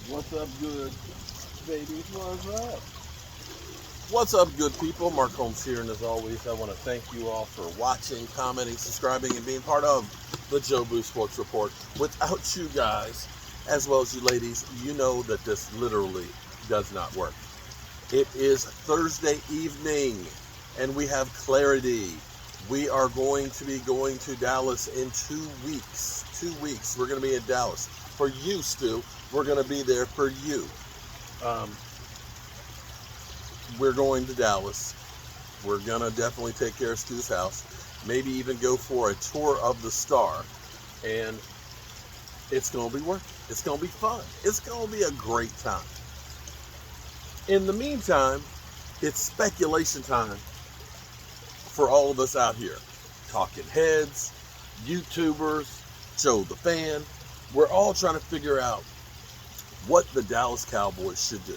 What's up, good babies? What's up? What's up, good people? Mark Holmes here, and as always, I want to thank you all for watching, commenting, subscribing, and being part of the Joe Boo Sports Report. Without you guys, as well as you ladies, you know that this literally does not work. It is Thursday evening, and we have clarity. We are going to be going to Dallas in 2 weeks. 2 weeks. We're going to be in Dallas. For you, Stu, we're going to be there for you. We're going to Dallas. We're going to definitely take care of Stu's house. Maybe even go for a tour of the Star. And it's going to be worth it. It's going to be fun. It's going to be a great time. In the meantime, it's speculation time for all of us out here. Talking heads, YouTubers, Joe the Fan. We're all trying to figure out what the Dallas Cowboys should do.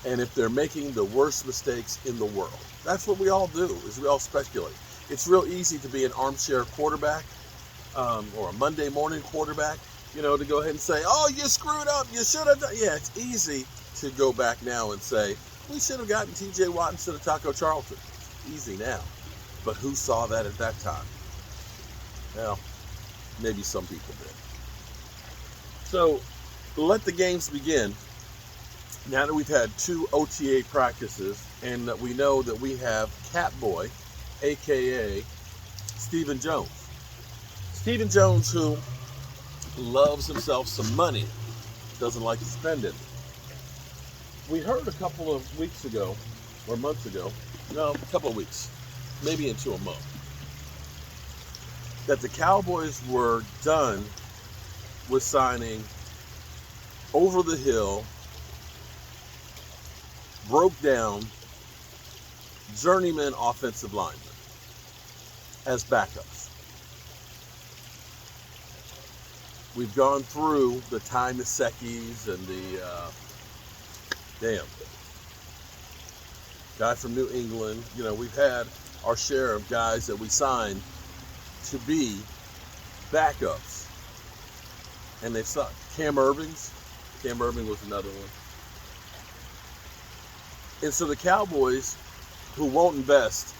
And if they're making the worst mistakes in the world. That's what we all do, is we all speculate. It's real easy to be an armchair quarterback or a Monday morning quarterback, to go ahead and say, oh, you screwed up, you should have done. Yeah, it's easy to go back now and say, we should have gotten TJ Watt instead of Taco Charlton. Easy now. But who saw that at that time? Well, maybe some people did. So let the games begin. Now that we've had 2 OTA practices and that we know that we have Catboy, a.k.a. Stephen Jones. Stephen Jones, who loves himself some money, doesn't like to spend it. We heard a couple of weeks ago, or months ago, no, a couple of weeks, maybe into a month, that the Cowboys were done with signing over the hill, broke down journeyman offensive linemen as backups. We've gone through the Ty Masekis and the guy from New England. We've had our share of guys that we signed to be backups, and they've sucked. Cam Irving was another one. And so the Cowboys, who won't invest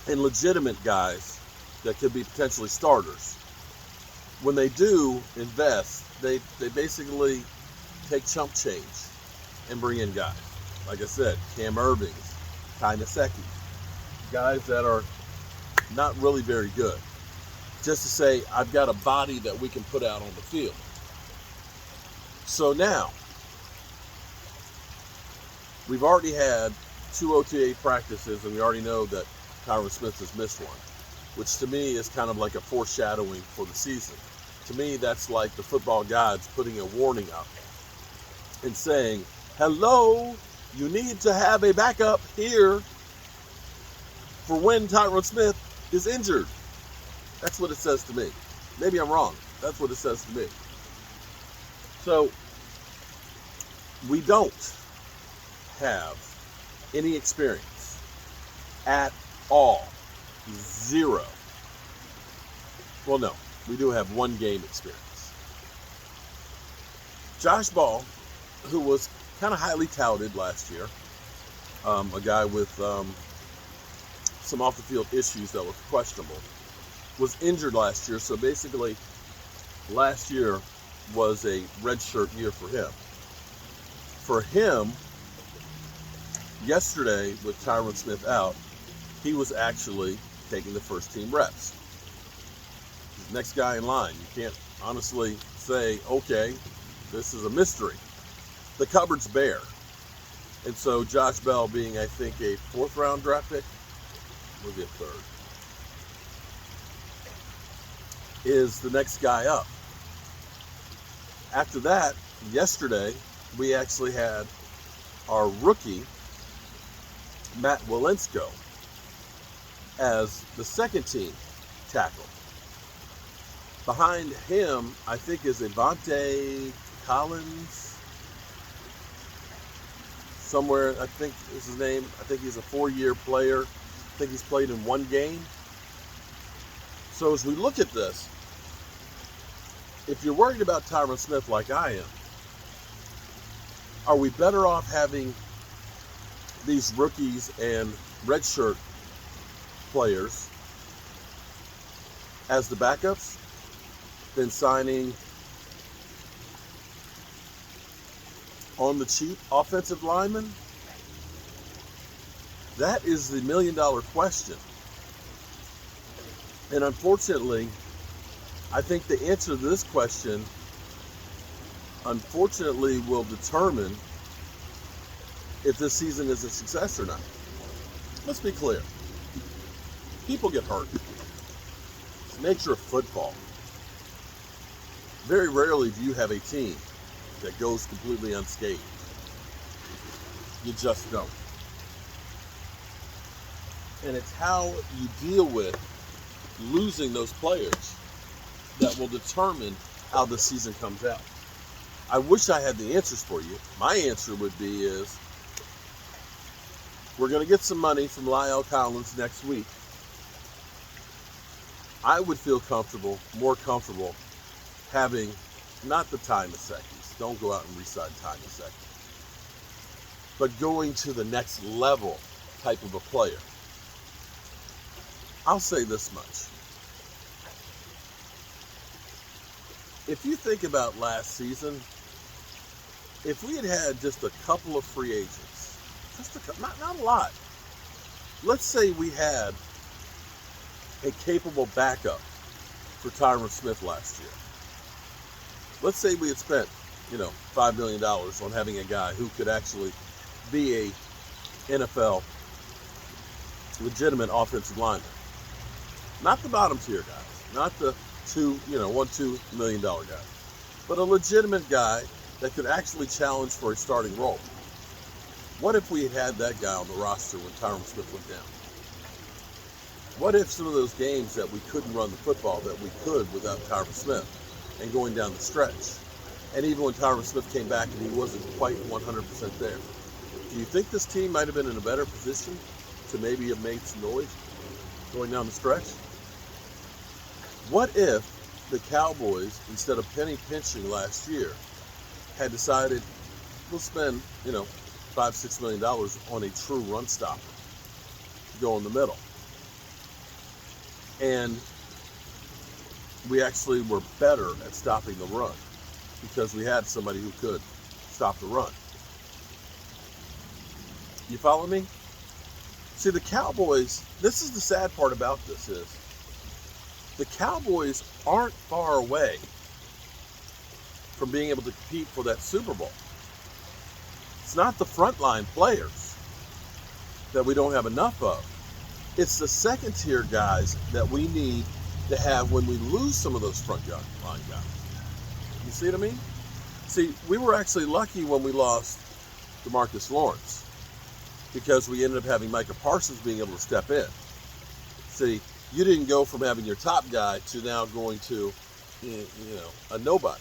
in legitimate guys that could be potentially starters, when they do invest, they basically take chump change and bring in guys. Like I said, Cam Irving, Ty Maseki, guys that are not really very good. Just to say, I've got a body that we can put out on the field. So now, we've already had 2 OTA practices, and we already know that Tyron Smith has missed one, which to me is kind of like a foreshadowing for the season. To me, that's like the football gods putting a warning up and saying, hello, you need to have a backup here for when Tyron Smith is injured. That's what it says to me. Maybe I'm wrong. That's what it says to me. So, we don't have any experience at all. 0. Well, no, we do have 1 game experience. Josh Ball, who was kind of highly touted last year, a guy with some off-the-field issues that were questionable, was injured last year. So basically, last year was a redshirt year for him. For him, yesterday, with Tyron Smith out, he was actually taking the first team reps. He's the next guy in line. You can't honestly say, okay, this is a mystery. The cupboard's bare. And so Josh Bell, being, I think, a 4th round draft pick, maybe a 3rd, is the next guy up. After that, yesterday, we actually had our rookie, Matt Walensko, as the 2nd team tackle. Behind him, I think, is Avante Collins. Somewhere, I think is his name. I think he's a 4-year player. I think he's played in 1 game. So as we look at this, if you're worried about Tyron Smith like I am, Are we better off having these rookies and redshirt players as the backups than signing on the cheap offensive linemen? That is the million-dollar question. And unfortunately, I think the answer to this question, unfortunately, will determine if this season is a success or not. Let's be clear. People get hurt. It's the nature of football. Very rarely do you have a team that goes completely unscathed. You just don't. And it's how you deal with losing those players that will determine how the season comes out. I wish I had the answers for you. My answer would be is we're going to get some money from Lyle Collins next week. I would feel more comfortable having not the time of seconds. Don't go out and re-sign time of seconds. But going to the next level type of a player. I'll say this much. If you think about last season, if we had just a couple of free agents, not a lot. Let's say we had a capable backup for Tyron Smith last year. Let's say we had spent, $5 million on having a guy who could actually be a NFL legitimate offensive lineman. Not the bottom tier guys, not the $1-2 million guys, but a legitimate guy that could actually challenge for a starting role. What if we had that guy on the roster when Tyron Smith went down? What if some of those games that we couldn't run the football that we could without Tyron Smith and going down the stretch? And even when Tyron Smith came back and he wasn't quite 100% there. Do you think this team might have been in a better position to maybe have made some noise going down the stretch? What if the Cowboys, instead of penny pinching last year, had decided we'll spend, $5-6 million on a true run stopper to go in the middle? And we actually were better at stopping the run because we had somebody who could stop the run. You follow me? See, the Cowboys, this is the sad part about this is the Cowboys aren't far away from being able to compete for that Super Bowl. It's not the frontline players that we don't have enough of. It's the second tier guys that we need to have when we lose some of those front line guys. You see what I mean? See, we were actually lucky when we lost DeMarcus Lawrence because we ended up having Micah Parsons being able to step in. See, you didn't go from having your top guy to now going to, a nobody.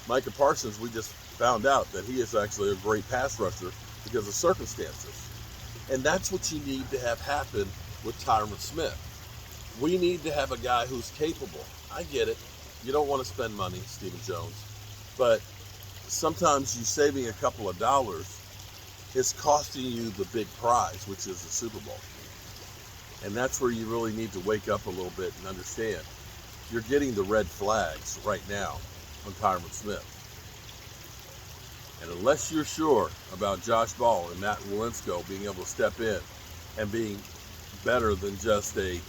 Micah Parsons, we just found out that he is actually a great pass rusher because of circumstances. And that's what you need to have happen with Tyron Smith. We need to have a guy who's capable. I get it. You don't want to spend money, Stephen Jones, but sometimes you saving a couple of dollars is costing you the big prize, which is the Super Bowl. And that's where you really need to wake up a little bit and understand. You're getting the red flags right now on Tyron Smith. And unless you're sure about Josh Ball and Matt Wielensko being able to step in and being better than just a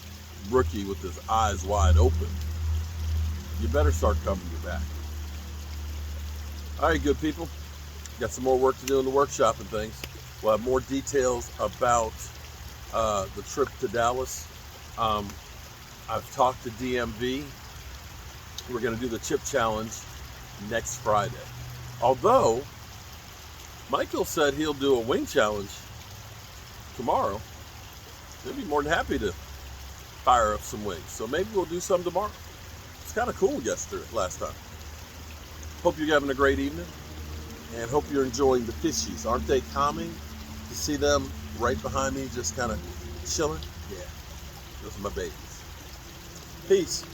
rookie with his eyes wide open, you better start covering your back. All right, good people. Got some more work to do in the workshop and things. We'll have more details about the trip to Dallas. I've talked to DMV. We're going to do the chip challenge next Friday. Although, Michael said he'll do a wing challenge tomorrow. He'll be more than happy to fire up some wings. So maybe we'll do some tomorrow. It's kind of cool last time. Hope you're having a great evening. And hope you're enjoying the fishies. Aren't they calming to see them right behind me just kind of chilling? Yeah, those are my babies. Peace.